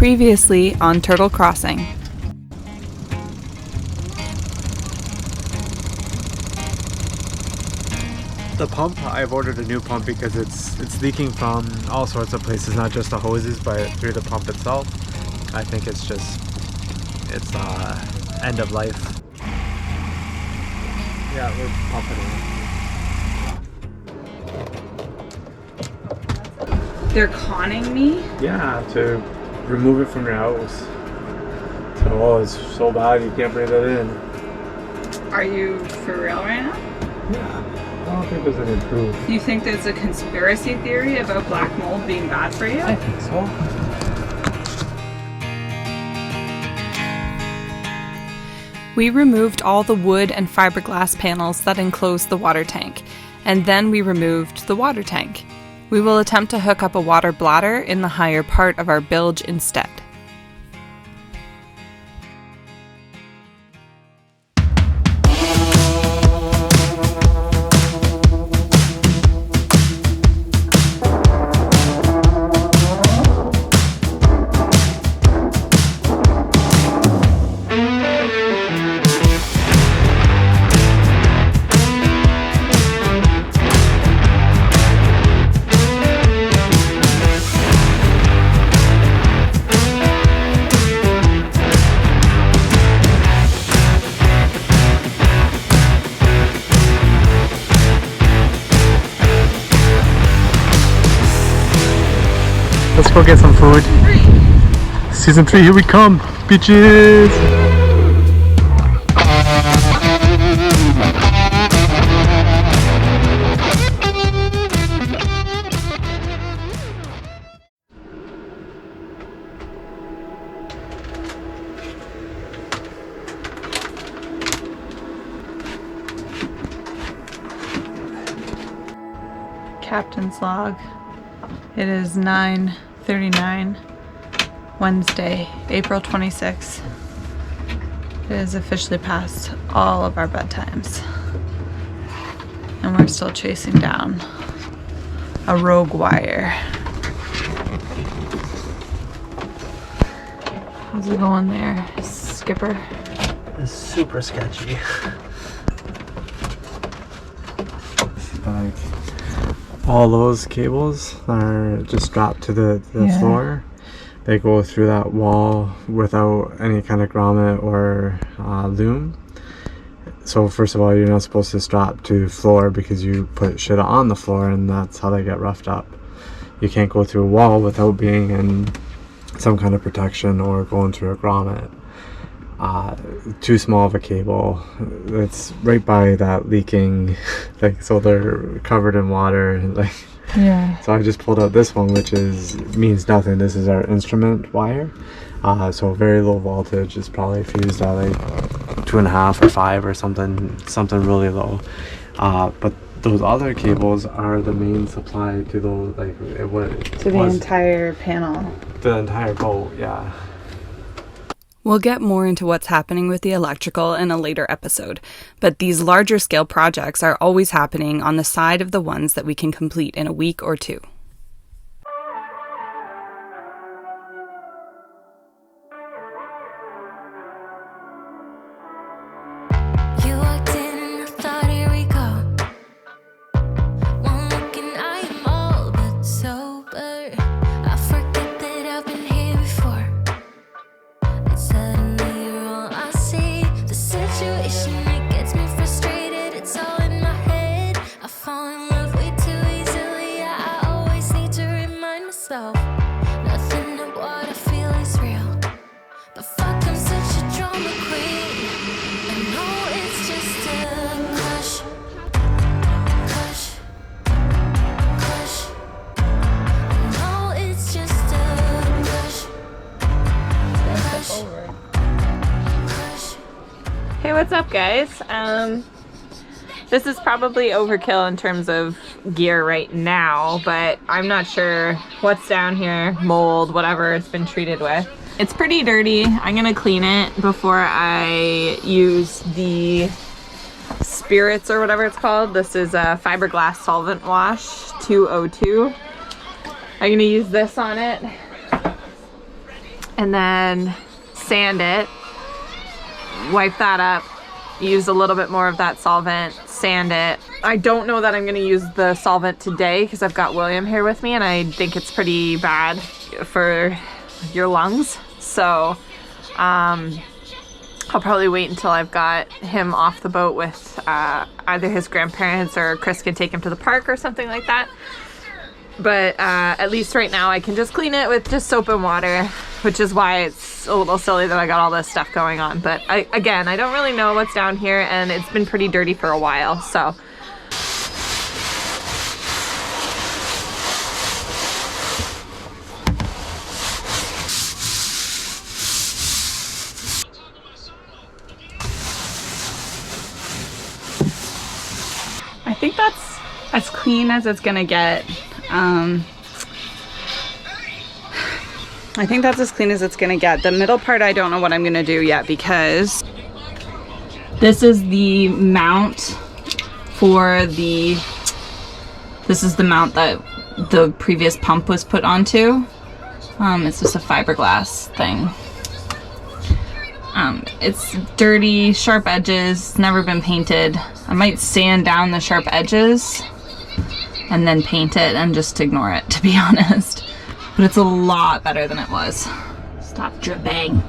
Previously on Turtle Crossing. The pump, I've ordered a new pump because it's leaking from all sorts of places, not just the hoses, but through the pump itself. I think it's end of life. Yeah, we're pumping it. They're conning me? Yeah, to remove it from your house. So, it's so bad you can't breathe it in. Are you for real right now? Yeah, I don't think there's any proof. You think there's a conspiracy theory about black mold being bad for you? I think so. We removed all the wood and fiberglass panels that enclose the water tank, and then we removed the water tank. We will attempt to hook up a water bladder in the higher part of our bilge instead. Let's go get some food. Season 3, here we come, bitches! Captain's log. It is 9:39, Wednesday, April 26th. It is officially past all of our bedtimes. And we're still chasing down a rogue wire. How's it going there, Skipper? It's super sketchy. Like, all those cables are just strapped to the floor. They go through that wall without any kind of grommet or loom. So first of all, you're not supposed to strap to the floor because you put shit on the floor and that's how they get roughed up. You can't go through a wall without being in some kind of protection or going through a grommet. Too small of a cable. It's right by that leaking, like, so they're covered in water and like. Yeah. So I just pulled out this one, which means nothing. This is our instrument wire. So very low voltage. It's probably fused at like 2.5 or 5 or something really low. But those other cables are the main supply to those, like the entire panel. The entire boat, yeah. We'll get more into what's happening with the electrical in a later episode, but these larger scale projects are always happening on the side of the ones that we can complete in a week or two. Hey, what's up, guys? This is probably overkill in terms of gear right now, but I'm not sure what's down here, mold, whatever it's been treated with. It's pretty dirty. I'm gonna clean it before I use the spirits or whatever it's called. This is a fiberglass solvent wash 202. I'm gonna use this on it. and then sand it, wipe that up, use a little bit more of that solvent, sand it. I don't know that I'm gonna use the solvent today because I've got William here with me and I think it's pretty bad for your lungs. So I'll probably wait until I've got him off the boat with either his grandparents or Chris can take him to the park or something like that. But at least right now I can just clean it with just soap and water, which is why it's a little silly that I got all this stuff going on. But again, I don't really know what's down here and it's been pretty dirty for a while, so. I think that's as clean as it's gonna get. I think that's as clean as it's gonna get. The middle part I don't know what I'm gonna do yet because this is the mount for the, this is the mount that the previous pump was put onto. It's just a fiberglass thing. It's dirty, sharp edges, never been painted. I might sand down the sharp edges and then paint it and just ignore it, to be honest. But it's a lot better than it was. Stop dripping.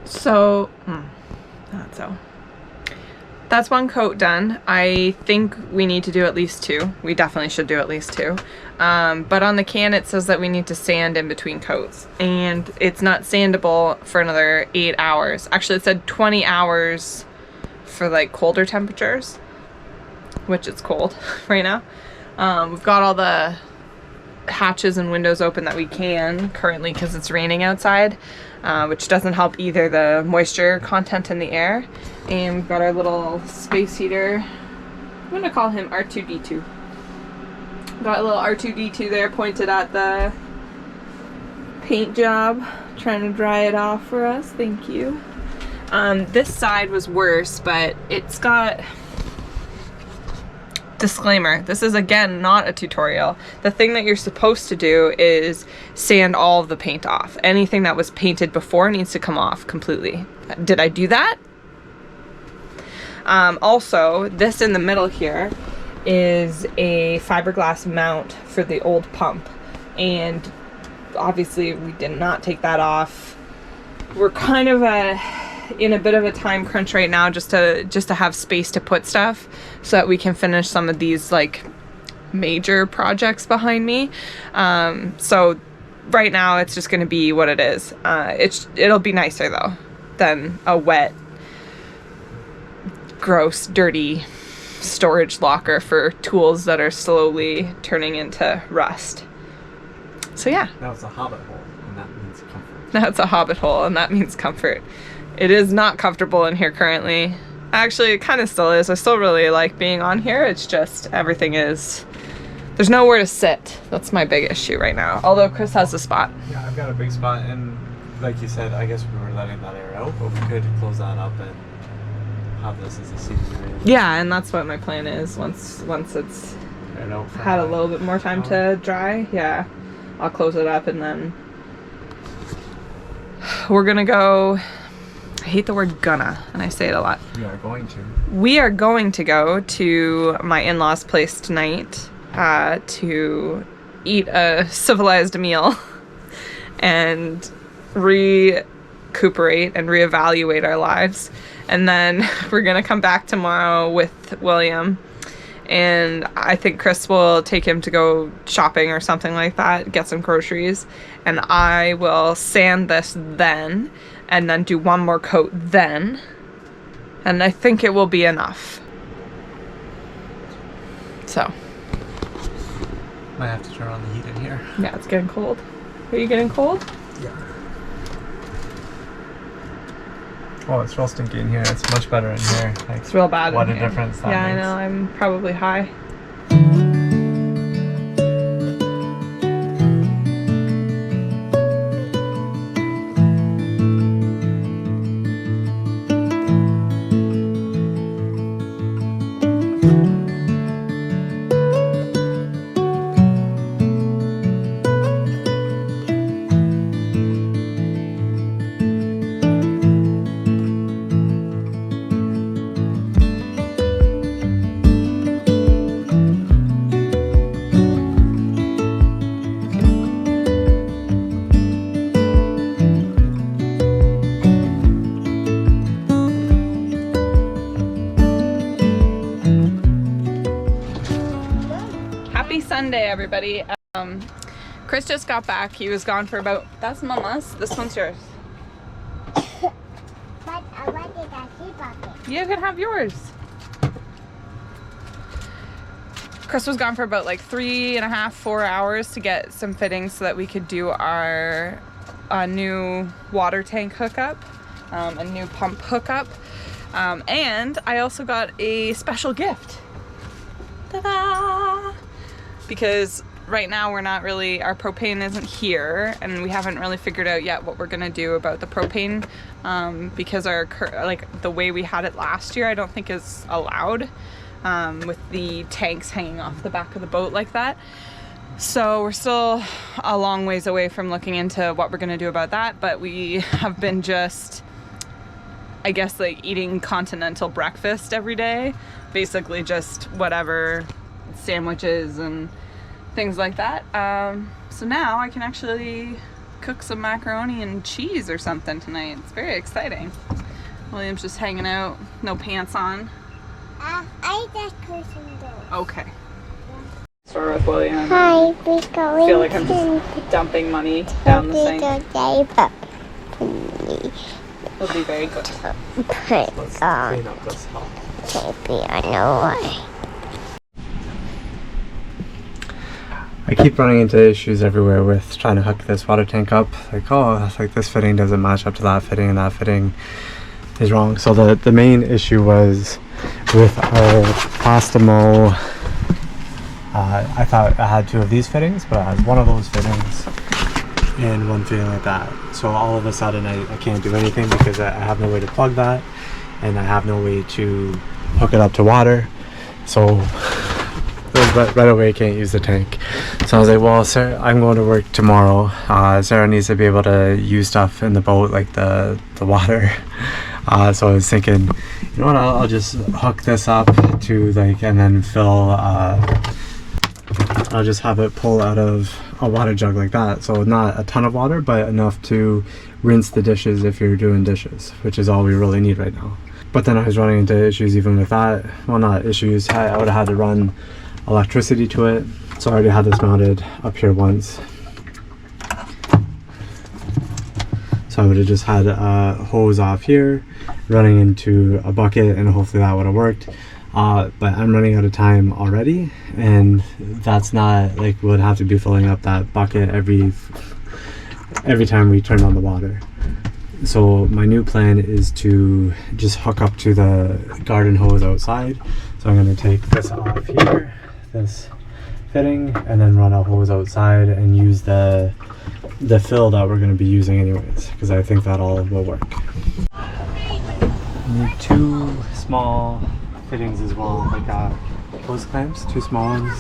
So, that's one coat done. I think we need to do at least two. We definitely should do at least two. But on the can it says that we need to sand in between coats. And it's not sandable for another 8 hours. Actually, it said 20 hours for like colder temperatures, which it's cold right now. We've got all the hatches and windows open that we can currently because it's raining outside, which doesn't help either the moisture content in the air. And we've got our little space heater. I'm gonna call him R2D2. Got a little R2D2 there pointed at the paint job, trying to dry it off for us. Thank you. This side was worse, but it's got, disclaimer, this is again not a tutorial. The thing that you're supposed to do is sand all of the paint off. Anything that was painted before needs to come off completely. Did I do that? Also, this in the middle here is a fiberglass mount for the old pump, and obviously we did not take that off. We're kind of in a bit of a time crunch right now just to have space to put stuff so that we can finish some of these like major projects behind me. So right now it's just going to be what it is. It'll be nicer though than a wet gross, dirty storage locker for tools that are slowly turning into rust. So yeah. Now it's a hobbit hole, and that means comfort. Now it's a hobbit hole, and that means comfort. It is not comfortable in here currently. Actually, it kind of still is. I still really like being on here. It's just everything is... There's nowhere to sit. That's my big issue right now. Although Chris has a spot. Yeah, I've got a big spot, and like you said, I guess we were letting that air out, but we could close that up and have this as a seating area. Yeah, and that's what my plan is. Once it's had a little bit more time to dry, yeah, I'll close it up, and then we're gonna go... I hate the word gonna, and I say it a lot. We are going to. We are going to go to my in-laws' place tonight to eat a civilized meal and recuperate and reevaluate our lives. And then we're gonna come back tomorrow with William, and I think Chris will take him to go shopping or something like that, get some groceries, and I will sand this then, and then do one more coat then, and I think it will be enough. So Might have to turn on the heat in here. yeah, it's getting cold. Are you getting cold? Yeah. Oh, it's real stinky in here. It's much better in here. Like, It's real bad what in a here. difference that Yeah, makes. I know. I'm probably high. Happy Sunday, everybody. Chris just got back. He was gone for about... That's Mama's. This one's yours. But I wanted that tea bucket. You can have yours. Chris was gone for about like 3.5, 4 hours to get some fittings so that we could do our new water tank hookup, a new pump hookup. And I also got a special gift. Ta-da! Because right now we're not really, our propane isn't here, and we haven't really figured out yet what we're gonna do about the propane, because our the way we had it last year I don't think is allowed, with the tanks hanging off the back of the boat like that. So we're still a long ways away from looking into what we're gonna do about that, but we have been just, I guess, like eating continental breakfast every day, basically just whatever, sandwiches and things like that. So now I can actually cook some macaroni and cheese or something tonight. It's very exciting. William's just hanging out, no pants on. I just closing the door. Okay. Store with William. Hi, we're going I feel like I'm just dumping money down the sink. It'll be very good. Let's clean up this hall. Maybe I know why. I keep running into issues everywhere with trying to hook this water tank up. Like, oh, like this fitting doesn't match up to that fitting, and that fitting is wrong. So the main issue was with our Plastimo. I thought I had 2 of these fittings, but I had one of those fittings and one fitting like that. So all of a sudden I can't do anything because I have no way to plug that, and I have no way to hook it up to water. So right away I can't use the tank. So I was like, well, Sarah, I'm going to work tomorrow. Sarah needs to be able to use stuff in the boat, like the water. So I was thinking, you know what, I'll just hook this up to like, and then fill, I'll just have it pull out of a water jug like that. So not a ton of water, but enough to rinse the dishes if you're doing dishes, which is all we really need right now. But then I was running into issues even with that. Well, not issues, I would have had to run electricity to it. So I already had this mounted up here once. So So I would have just had a hose off here running into a bucket, and hopefully that would have worked. But I'm running out of time already, and that's not like we'll have to be filling up that bucket every time we turn on the water. So my new plan is to just hook up to the garden hose outside. So I'm going to take this off here, this fitting, and then run a hose outside and use the fill that we're going to be using anyways, because I think that all will work. Need 2 small fittings as well, like hose clamps, 2 small ones.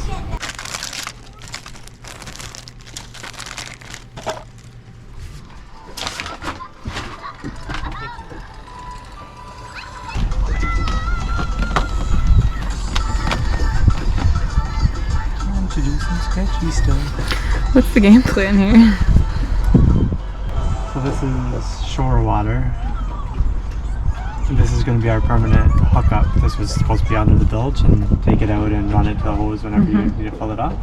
To do some sketchy stuff. What's the game plan here? So this is shore water. And this is going to be our permanent hookup. This was supposed to be under the bilge and take it out and run it to the hose whenever you need to fill it up.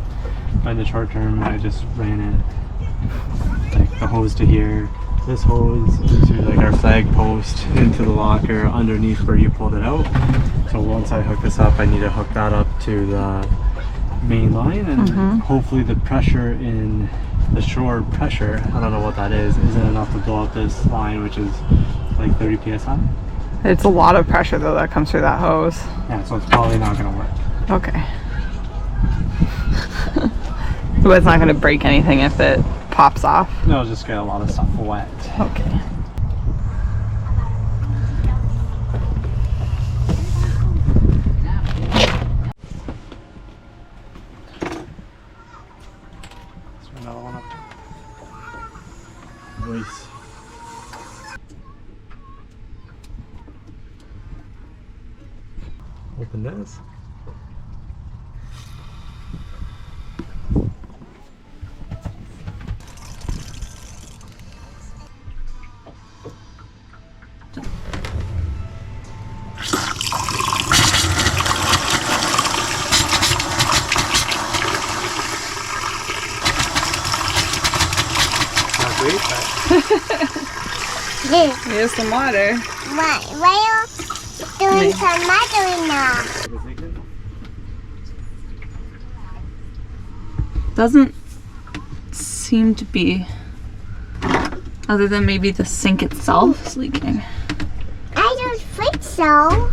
But in the short term, I just ran it like the hose to here, this hose into like our flag post, into the locker underneath where you pulled it out. So once I hook this up, I need to hook that up to the main line, and hopefully the pressure in the shore pressure, I don't know what that is, isn't enough to blow up this line, which is like 30 psi. It's a lot of pressure though that comes through that hose. Yeah, so it's probably not going to work. Okay. But it's not going to break anything if it pops off? No, it'll just get a lot of stuff wet. Okay. Another one up. Nice. Open this. Here's some water. Why are you doing some modeling now? Doesn't seem to be, other than maybe the sink itself is leaking. I don't think so.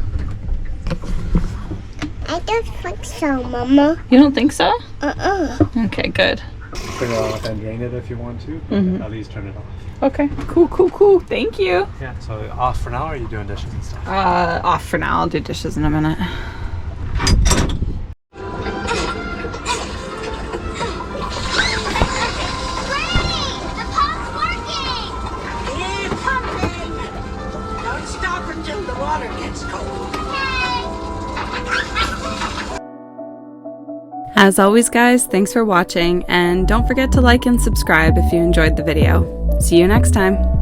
I don't think so, Mama. You don't think so? Okay, good. Turn it off and drain it if you want to, but at least turn it off. Okay, cool. Thank you. Yeah, so off for now, or are you doing dishes and stuff? Off for now. I'll do dishes in a minute. As always, guys, thanks for watching, and don't forget to like and subscribe if you enjoyed the video. See you next time.